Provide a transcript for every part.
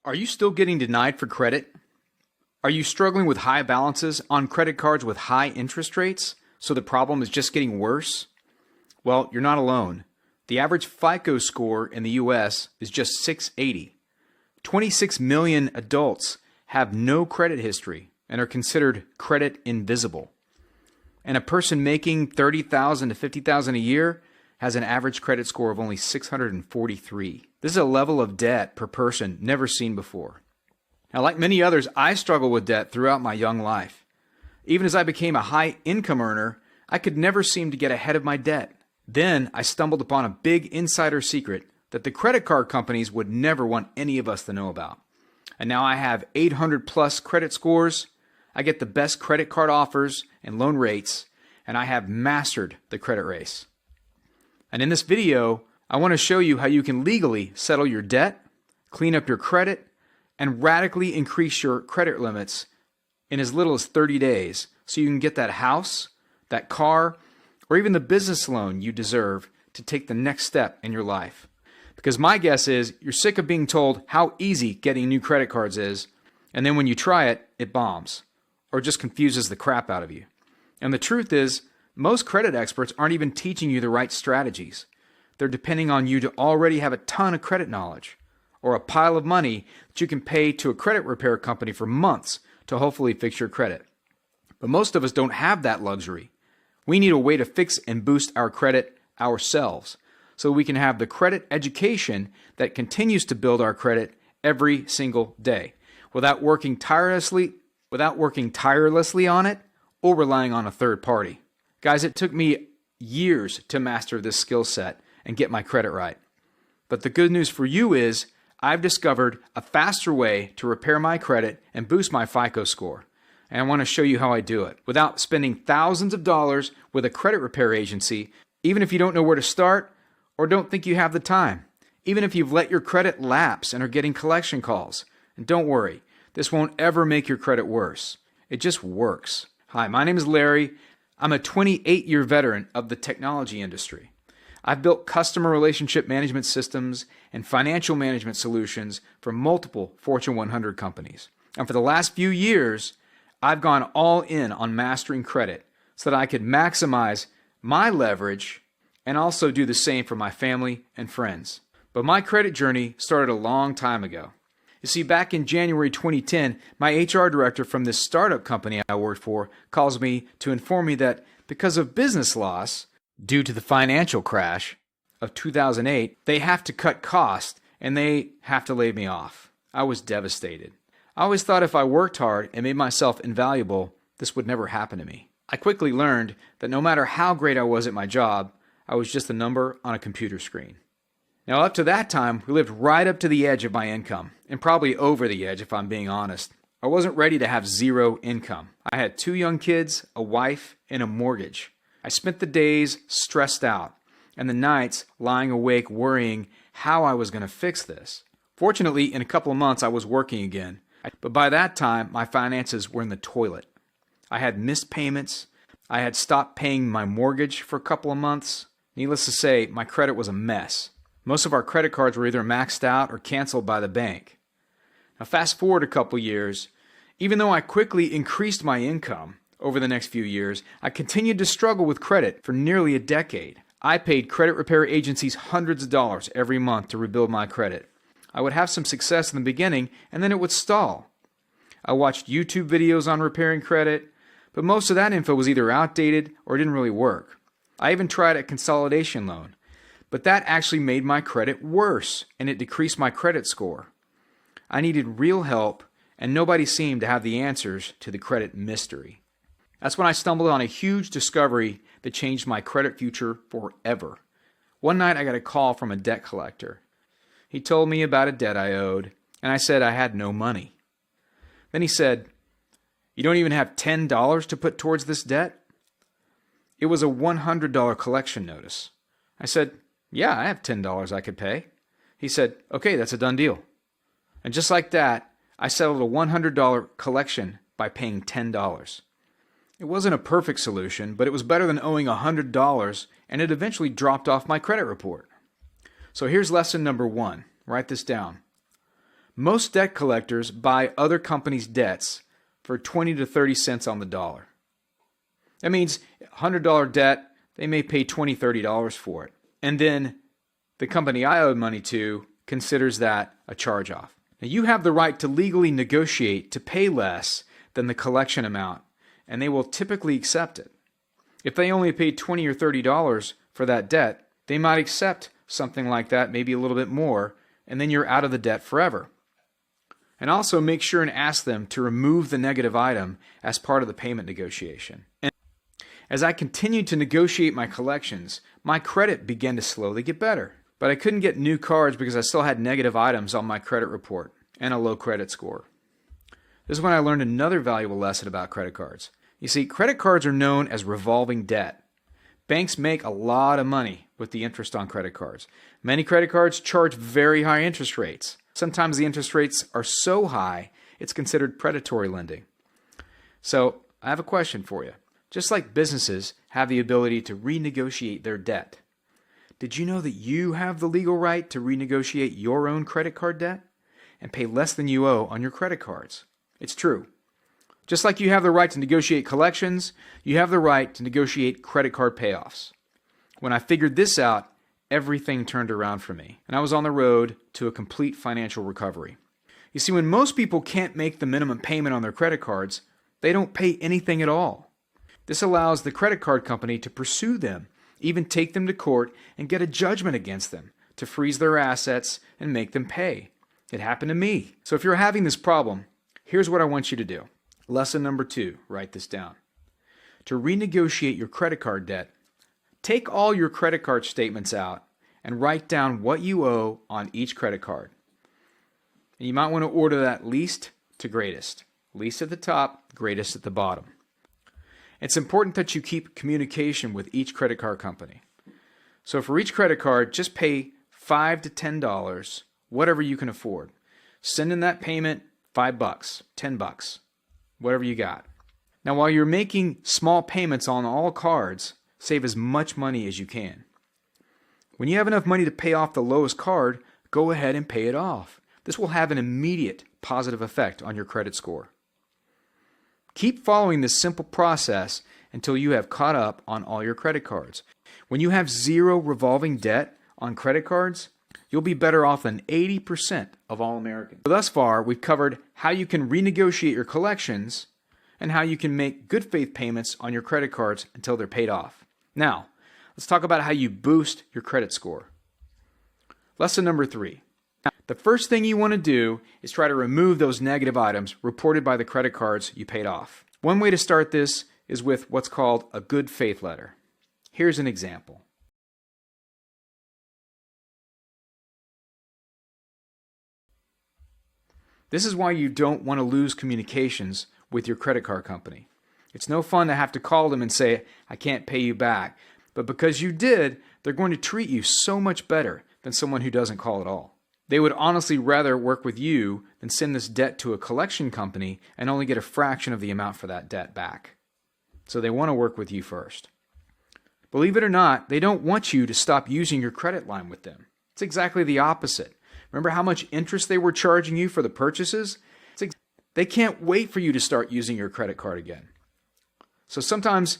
Are you still getting denied for credit? Are you struggling with high balances on credit cards with high interest rates, so the problem is just getting worse? Well, you're not alone. The average FICO score in the US is just 680. 26 million adults have no credit history and are considered credit invisible. And a person making $30,000 to $50,000 a year has an average credit score of only 643. This is a level of debt per person never seen before. Now, like many others, I struggled with debt throughout my young life. Even as I became a high income earner, I could never seem to get ahead of my debt. Then I stumbled upon a big insider secret that the credit card companies would never want any of us to know about. And now I have 800 plus credit scores. I get the best credit card offers and loan rates, and I have mastered the credit race. And in this video, I want to show you how you can legally settle your debt, clean up your credit, and radically increase your credit limits in as little as 30 days so you can get that house, that car, or even the business loan you deserve to take the next step in your life. Because my guess is you're sick of being told how easy getting new credit cards is, and then when you try it, it bombs, or just confuses the crap out of you. And the truth is, most credit experts aren't even teaching you the right strategies. They're depending on you to already have a ton of credit knowledge, or a pile of money that you can pay to a credit repair company for months to hopefully fix your credit. But most of us don't have that luxury. We need a way to fix and boost our credit ourselves so we can have the credit education that continues to build our credit every single day without working tirelessly on it or relying on a third party. Guys, it took me years to master this skill set and get my credit right. But the good news for you is I've discovered a faster way to repair my credit and boost my FICO score. And I want to show you how I do it without spending thousands of dollars with a credit repair agency, even if you don't know where to start or don't think you have the time, even if you've let your credit lapse and are getting collection calls. And don't worry, this won't ever make your credit worse. It just works. Hi, my name is Larry. I'm a 28-year veteran of the technology industry. I've built customer relationship management systems and financial management solutions for multiple Fortune 100 companies. And for the last few years, I've gone all in on mastering credit so that I could maximize my leverage and also do the same for my family and friends. But my credit journey started a long time ago. You see, back in January 2010, my HR director from this startup company I worked for calls me to inform me that because of business loss, due to the financial crash of 2008, they have to cut costs and they have to lay me off. I was devastated. I always thought if I worked hard and made myself invaluable, this would never happen to me. I quickly learned that no matter how great I was at my job, I was just a number on a computer screen. Now, up to that time, we lived right up to the edge of my income, and probably over the edge if I'm being honest. I wasn't ready to have zero income. I had 2 young kids, a wife, and a mortgage. I spent the days stressed out, and the nights lying awake worrying how I was going to fix this. Fortunately, in a couple of months, I was working again, but by that time, my finances were in the toilet. I had missed payments. I had stopped paying my mortgage for a couple of months. Needless to say, my credit was a mess. Most of our credit cards were either maxed out or canceled by the bank. Now, fast forward a couple years, even though I quickly increased my income over the next few years, I continued to struggle with credit for nearly a decade. I paid credit repair agencies hundreds of dollars every month to rebuild my credit. I would have some success in the beginning, and then it would stall. I watched YouTube videos on repairing credit, but most of that info was either outdated or didn't really work. I even tried a consolidation loan, but that actually made my credit worse, and it decreased my credit score. I needed real help, and nobody seemed to have the answers to the credit mystery. That's when I stumbled on a huge discovery that changed my credit future forever. One night I got a call from a debt collector. He told me about a debt I owed, and I said I had no money. Then he said, "You don't even have $10 to put towards this debt?" It was a $100 collection notice. I said, "Yeah, I have $10 I could pay." He said, "Okay, that's a done deal." And just like that, I settled a $100 collection by paying $10. It wasn't a perfect solution, but it was better than owing $100, and it eventually dropped off my credit report. So here's lesson number 1. Write this down. Most debt collectors buy other companies' debts for 20 to 30 cents on the dollar. That means $100 debt, they may pay $20, $30 for it. And then the company I owed money to considers that a charge-off. Now, you have the right to legally negotiate to pay less than the collection amount, and they will typically accept it. If they only paid $20 or $30 for that debt, they might accept something like that, maybe a little bit more, and then you're out of the debt forever. And also make sure and ask them to remove the negative item as part of the payment negotiation. And as I continued to negotiate my collections, my credit began to slowly get better. But I couldn't get new cards because I still had negative items on my credit report and a low credit score. This is when I learned another valuable lesson about credit cards. You see, credit cards are known as revolving debt. Banks make a lot of money with the interest on credit cards. Many credit cards charge very high interest rates. Sometimes the interest rates are so high, it's considered predatory lending. So, I have a question for you. Just like businesses have the ability to renegotiate their debt, did you know that you have the legal right to renegotiate your own credit card debt and pay less than you owe on your credit cards? It's true. Just like you have the right to negotiate collections, you have the right to negotiate credit card payoffs. When I figured this out, everything turned around for me, and I was on the road to a complete financial recovery. You see, when most people can't make the minimum payment on their credit cards, they don't pay anything at all. This allows the credit card company to pursue them, even take them to court and get a judgment against them to freeze their assets and make them pay. It happened to me. So if you're having this problem, here's what I want you to do. Lesson number 2, write this down. To renegotiate your credit card debt, take all your credit card statements out and write down what you owe on each credit card. And you might want to order that least to greatest. Least at the top, greatest at the bottom. It's important that you keep communication with each credit card company. So for each credit card, just pay $5 to $10, whatever you can afford. Send in that payment, $5, $10, whatever you got. Now, while you're making small payments on all cards, save as much money as you can. When you have enough money to pay off the lowest card, go ahead and pay it off. This will have an immediate positive effect on your credit score. Keep following this simple process until you have caught up on all your credit cards. When you have zero revolving debt on credit cards, you'll be better off than 80% of all Americans. Thus far, we've covered how you can renegotiate your collections and how you can make good faith payments on your credit cards until they're paid off. Now, let's talk about how you boost your credit score. Lesson number 3. The first thing you want to do is try to remove those negative items reported by the credit cards you paid off. One way to start this is with what's called a good faith letter. Here's an example. This is why you don't want to lose communications with your credit card company. It's no fun to have to call them and say, I can't pay you back. But because you did, they're going to treat you so much better than someone who doesn't call at all. They would honestly rather work with you than send this debt to a collection company and only get a fraction of the amount for that debt back. So they want to work with you first. Believe it or not, they don't want you to stop using your credit line with them. It's exactly the opposite. Remember how much interest they were charging you for the purchases? They can't wait for you to start using your credit card again. So sometimes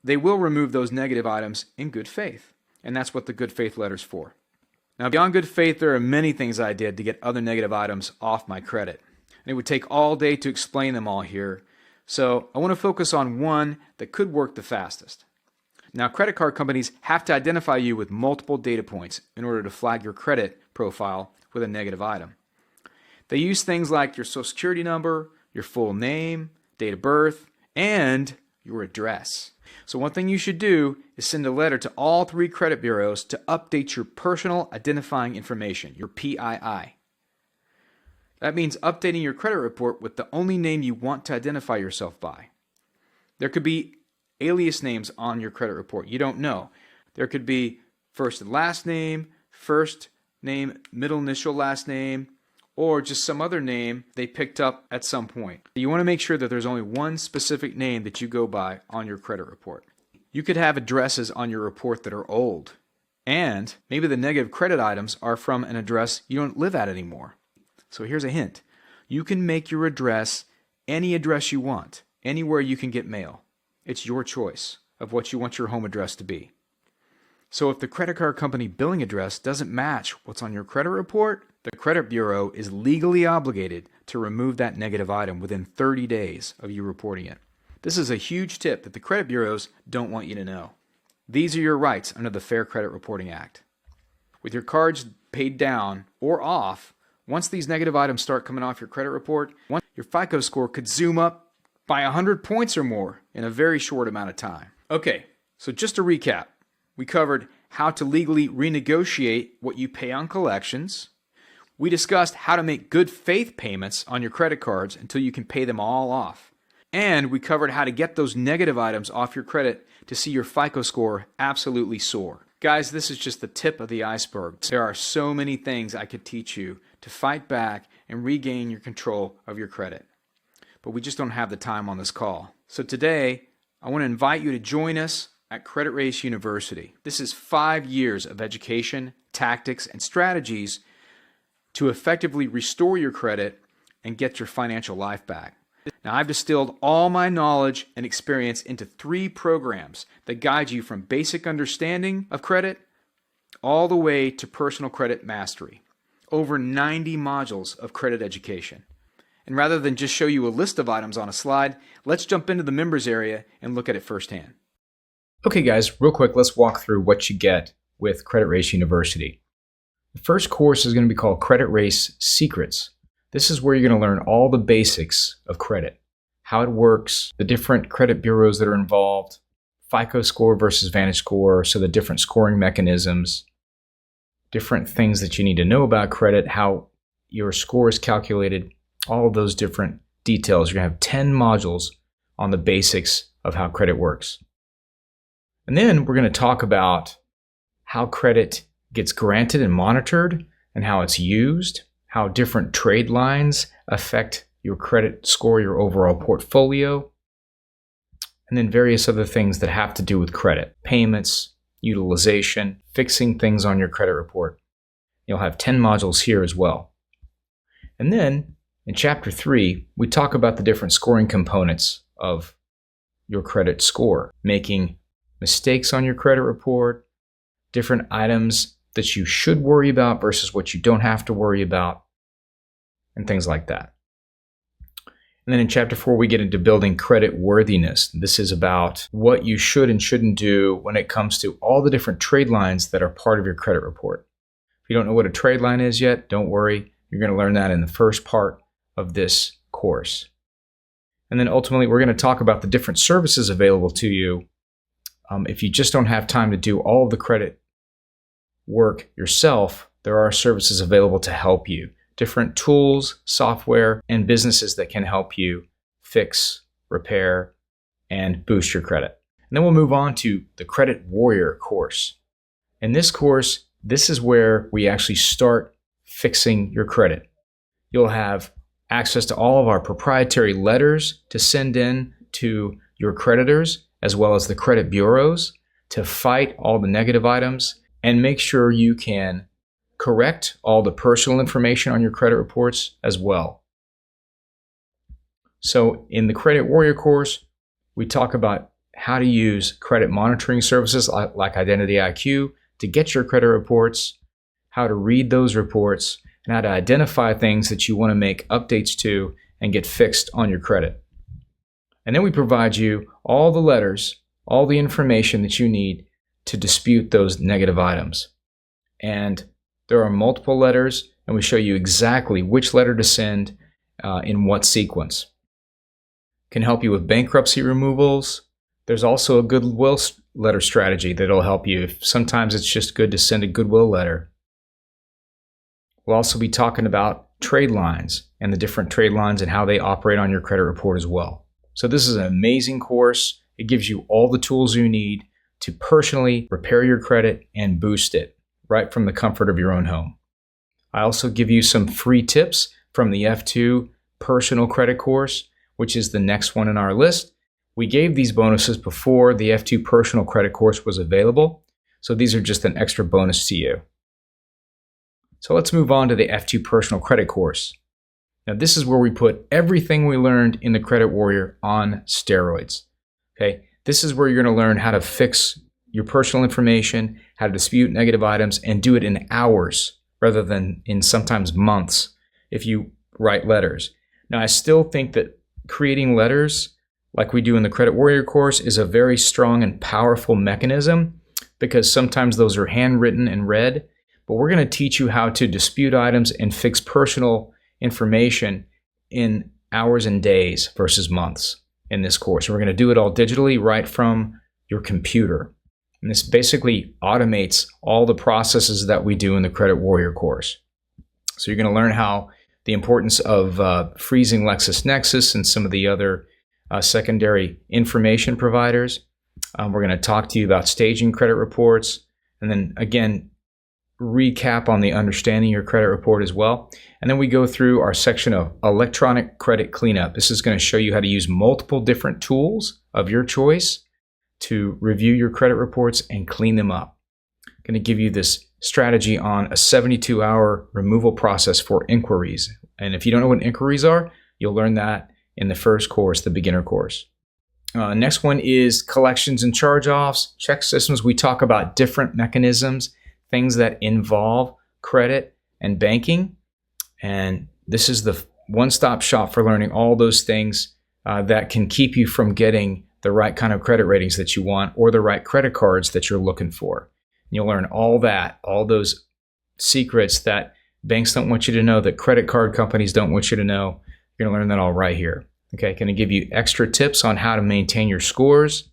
they will remove those negative items in good faith. And that's what the good faith letter's for. Now, beyond good faith, there are many things I did to get other negative items off my credit. And it would take all day to explain them all here. So I want to focus on one that could work the fastest. Now, credit card companies have to identify you with multiple data points in order to flag your credit profile with a negative item. They use things like your social security number, your full name, date of birth, and your address. So one thing you should do is send a letter to all 3 credit bureaus to update your personal identifying information, your PII. That means updating your credit report with the only name you want to identify yourself by. There could be alias names on your credit report. You don't know. There could be first and last name, middle initial, last name, or just some other name they picked up at some point. You want to make sure that there's only one specific name that you go by on your credit report. You could have addresses on your report that are old, and maybe the negative credit items are from an address you don't live at anymore. So here's a hint. You can make your address any address you want, anywhere you can get mail. It's your choice of what you want your home address to be. So if the credit card company billing address doesn't match what's on your credit report, the credit bureau is legally obligated to remove that negative item within 30 days of you reporting it. This is a huge tip that the credit bureaus don't want you to know. These are your rights under the Fair Credit Reporting Act. With your cards paid down or off, once these negative items start coming off your credit report, your FICO score could zoom up by 100 points or more in a very short amount of time. Okay, so just to recap, we covered how to legally renegotiate what you pay on collections. We discussed how to make good faith payments on your credit cards until you can pay them all off. And we covered how to get those negative items off your credit to see your FICO score absolutely soar. Guys, this is just the tip of the iceberg. There are so many things I could teach you to fight back and regain your control of your credit. But we just don't have the time on this call. So today, I want to invite you to join us at Credit Race University. This is 5 years of education, tactics, and strategies to effectively restore your credit and get your financial life back. Now, I've distilled all my knowledge and experience into 3 programs that guide you from basic understanding of credit all the way to personal credit mastery. Over 90 modules of credit education. And rather than just show you a list of items on a slide, let's jump into the members area and look at it firsthand. Okay guys, real quick, let's walk through what you get with Credit Race University. The first course is going to be called Credit Race Secrets. This is where you're going to learn all the basics of credit, how it works, the different credit bureaus that are involved, FICO score versus Vantage score, so the different scoring mechanisms, different things that you need to know about credit, how your score is calculated, all of those different details. You're going to have 10 modules on the basics of how credit works. And then we're going to talk about how credit gets granted and monitored and how it's used, how different trade lines affect your credit score, your overall portfolio, and then various other things that have to do with credit, payments, utilization, fixing things on your credit report. You'll have 10 modules here as well. And then in Chapter 3, we talk about the different scoring components of your credit score, making mistakes on your credit report, different items that you should worry about versus what you don't have to worry about, and things like that. And then in Chapter 4, we get into building credit worthiness. This is about what you should and shouldn't do when it comes to all the different trade lines that are part of your credit report. If you don't know what a trade line is yet, don't worry. You're going to learn that in the first part of this course. And then ultimately, we're going to talk about the different services available to you. If you just don't have time to do all of the credit work yourself, there are services available to help you. Different tools, software, and businesses that can help you fix, repair, and boost your credit. And then we'll move on to the Credit Warrior course. In this course, this is where we actually start fixing your credit. You'll have access to all of our proprietary letters to send in to your creditors, as well as the credit bureaus, to fight all the negative items and make sure you can correct all the personal information on your credit reports as well. So in the Credit Warrior course, we talk about how to use credit monitoring services like Identity IQ to get your credit reports, how to read those reports, and how to identify things that you want to make updates to and get fixed on your credit. And then we provide you all the letters, all the information that you need to dispute those negative items. And there are multiple letters, and we show you exactly which letter to send in what sequence. Can help you with bankruptcy removals. There's also a goodwill letter strategy that'll help you. Sometimes it's just good to send a goodwill letter. We'll also be talking about trade lines and the different trade lines and how they operate on your credit report as well. So this is an amazing course. It gives you all the tools you need to personally repair your credit and boost it right from the comfort of your own home. I also give you some free tips from the F2 Personal Credit course, which is the next one in our list. We gave these bonuses before the F2 Personal Credit course was available, so these are just an extra bonus to you. So let's move on to the F2 Personal Credit course. Now this is where we put everything we learned in the Credit Warrior on steroids. Okay, this is where you're going to learn how to fix your personal information, how to dispute negative items, and do it in hours rather than in sometimes months if you write letters. Now I still think that creating letters like we do in the Credit Warrior course is a very strong and powerful mechanism because sometimes those are handwritten and read. But we're going to teach you how to dispute items and fix personal information in hours and days versus months in this course. And we're going to do it all digitally right from your computer. And this basically automates all the processes that we do in the Credit Warrior course. So you're going to learn how the importance of freezing LexisNexis and some of the other secondary information providers. We're going to talk to you about staging credit reports. And then again, recap on the understanding your credit report as well. And then we go through our section of electronic credit cleanup. This is going to show you how to use multiple different tools of your choice to review your credit reports and clean them up. I'm going to give you this strategy on a 72-hour removal process for inquiries. And if you don't know what inquiries are, you'll learn that in the first course, the beginner course. Next one is collections and charge-offs, check systems. We talk about different mechanisms, things that involve credit and banking. And this is the one-stop shop for learning all those things that can keep you from getting the right kind of credit ratings that you want or the right credit cards that you're looking for. And you'll learn all that, all those secrets that banks don't want you to know, that credit card companies don't want you to know. You're going to learn that all right here. Okay, going to give you extra tips on how to maintain your scores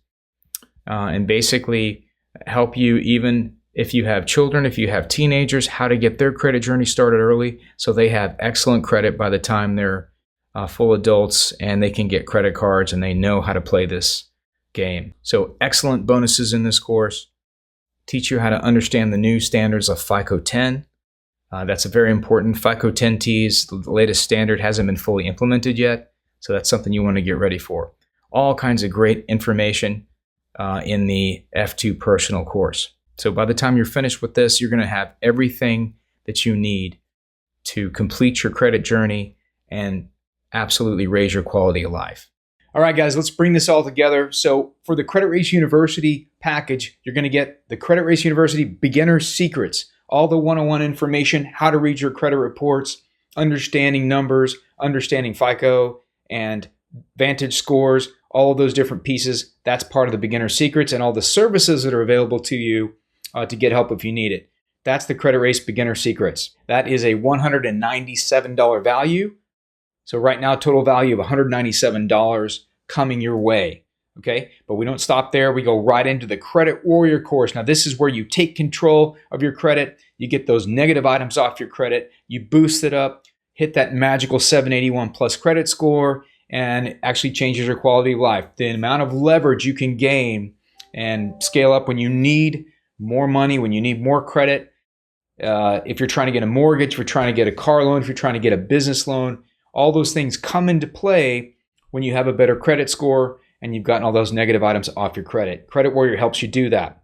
and basically help you even if you have children, if you have teenagers, how to get their credit journey started early so they have excellent credit by the time they're full adults and they can get credit cards and they know how to play this game. So excellent bonuses in this course. Teach you how to understand the new standards of FICO 10. That's a very important. FICO 10Ts, the latest standard, hasn't been fully implemented yet. So that's something you want to get ready for. All kinds of great information in the F2 Personal course. So by the time you're finished with this, you're going to have everything that you need to complete your credit journey and absolutely raise your quality of life. All right, guys, let's bring this all together. So for the Credit Race University package, you're going to get the Credit Race University Beginner Secrets, all the one-on-one information, how to read your credit reports, understanding numbers, understanding FICO and Vantage scores, all of those different pieces. That's part of the Beginner Secrets and all the services that are available to you to get help if you need it. That's the Credit Race Beginner Secrets. That is a $197 value. So right now, total value of $197 coming your way. Okay, but we don't stop there. We go right into the Credit Warrior course. Now, this is where you take control of your credit. You get those negative items off your credit. You boost it up, hit that magical 781 plus credit score, and it actually changes your quality of life. The amount of leverage you can gain and scale up when you need more money, when you need more credit. If you're trying to get a mortgage, if you're trying to get a car loan, if you're trying to get a business loan, all those things come into play when you have a better credit score and you've gotten all those negative items off your credit. Credit Warrior helps you do that.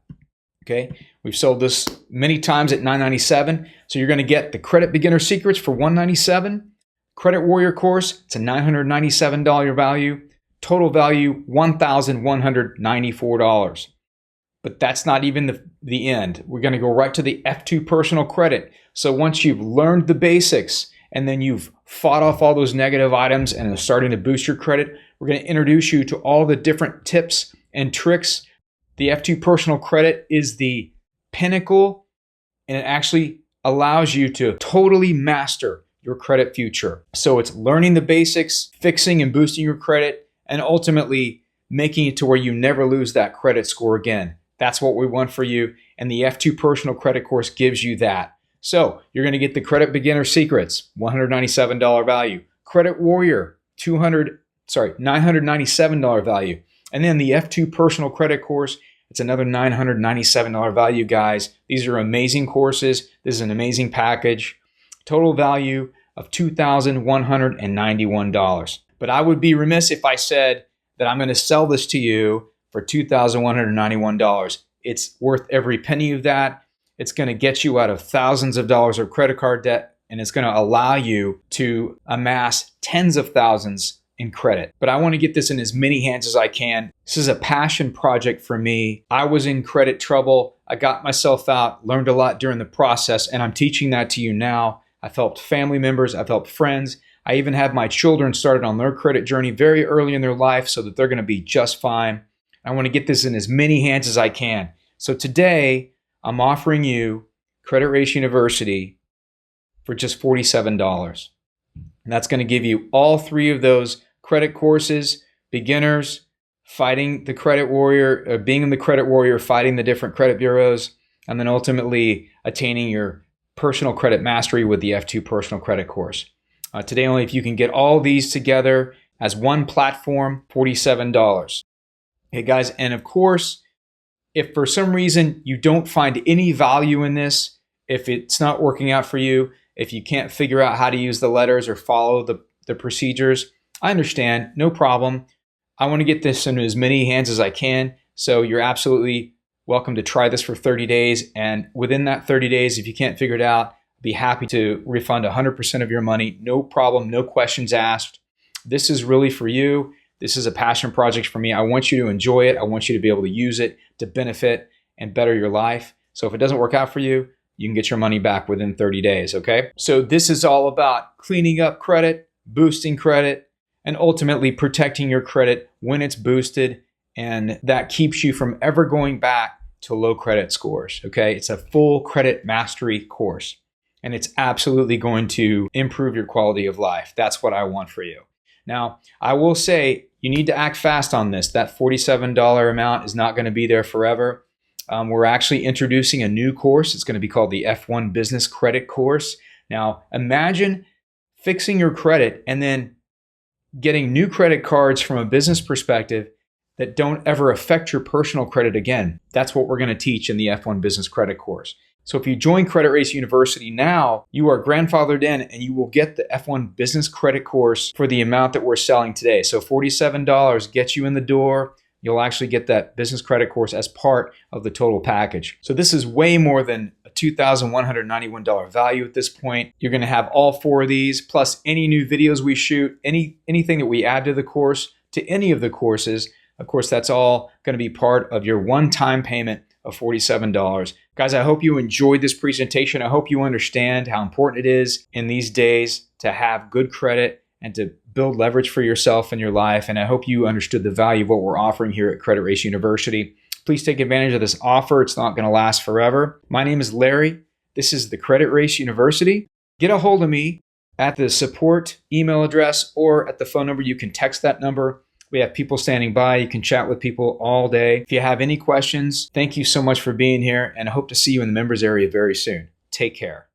Okay, we've sold this many times at $997. So you're going to get the Credit Beginner Secrets for $197. Credit Warrior course, it's a $997 value. Total value, $1,194. But that's not even the end. We're going to go right to the F2 Personal Credit. So once you've learned the basics and then you've fought off all those negative items and are starting to boost your credit, we're going to introduce you to all the different tips and tricks. The F2 Personal Credit is the pinnacle, and it actually allows you to totally master your credit future. So it's learning the basics, fixing and boosting your credit, and ultimately making it to where you never lose that credit score again. That's what we want for you, and the F2 Personal Credit course gives you that. So you're going to get the Credit Beginner Secrets, $197 value. Credit Warrior, $997 value. And then the F2 Personal Credit course, it's another $997 value, guys. These are amazing courses. This is an amazing package. Total value of $2,191. But I would be remiss if I said that I'm going to sell this to you for $2,191. It's worth every penny of that. It's going to get you out of thousands of dollars of credit card debt, and it's going to allow you to amass tens of thousands in credit. But I want to get this in as many hands as I can. This is a passion project for me. I was in credit trouble. I got myself out, learned a lot during the process, and I'm teaching that to you now. I've helped family members. I've helped friends. I even have my children started on their credit journey very early in their life so that they're going to be just fine. I want to get this in as many hands as I can. So today, I'm offering you Credit Race University for just $47. And that's going to give you all three of those credit courses: beginners, fighting the credit warrior, being in the credit warrior, fighting the different credit bureaus, and then ultimately attaining your personal credit mastery with the F2 personal credit course. Today only, if you can get all these together as one platform, $47. Okay, guys, and of course, if for some reason you don't find any value in this, if it's not working out for you, if you can't figure out how to use the letters or follow the procedures, I understand, no problem. I want to get this in as many hands as I can. So you're absolutely welcome to try this for 30 days. And within that 30 days, if you can't figure it out, I'd be happy to refund 100% of your money. No problem, no questions asked. This is really for you. This is a passion project for me. I want you to enjoy it. I want you to be able to use it to benefit and better your life. So if it doesn't work out for you, you can get your money back within 30 days, okay? So this is all about cleaning up credit, boosting credit, and ultimately protecting your credit when it's boosted. And that keeps you from ever going back to low credit scores, okay? It's a full credit mastery course, and it's absolutely going to improve your quality of life. That's what I want for you. Now, I will say you need to act fast on this. That $47 amount is not going to be there forever. We're actually introducing a new course. It's going to be called the F1 Business Credit Course. Now, imagine fixing your credit and then getting new credit cards from a business perspective that don't ever affect your personal credit again. That's what we're going to teach in the F1 Business Credit Course. So if you join Credit Race University now, you are grandfathered in and you will get the F1 Business Credit Course for the amount that we're selling today. So $47 gets you in the door. You'll actually get that business credit course as part of the total package. So this is way more than a $2,191 value at this point. You're going to have all four of these, plus any new videos we shoot, anything that we add to the course, to any of the courses. Of course, that's all going to be part of your one-time payment of $47. Guys, I hope you enjoyed this presentation. I hope you understand how important it is in these days to have good credit and to build leverage for yourself and your life. And I hope you understood the value of what we're offering here at Credit Race University. Please take advantage of this offer. It's not going to last forever. My name is Larry. This is the Credit Race University. Get a hold of me at the support email address or at the phone number. You can text that number. We have people standing by. You can chat with people all day. If you have any questions, thank you so much for being here, and I hope to see you in the members area very soon. Take care.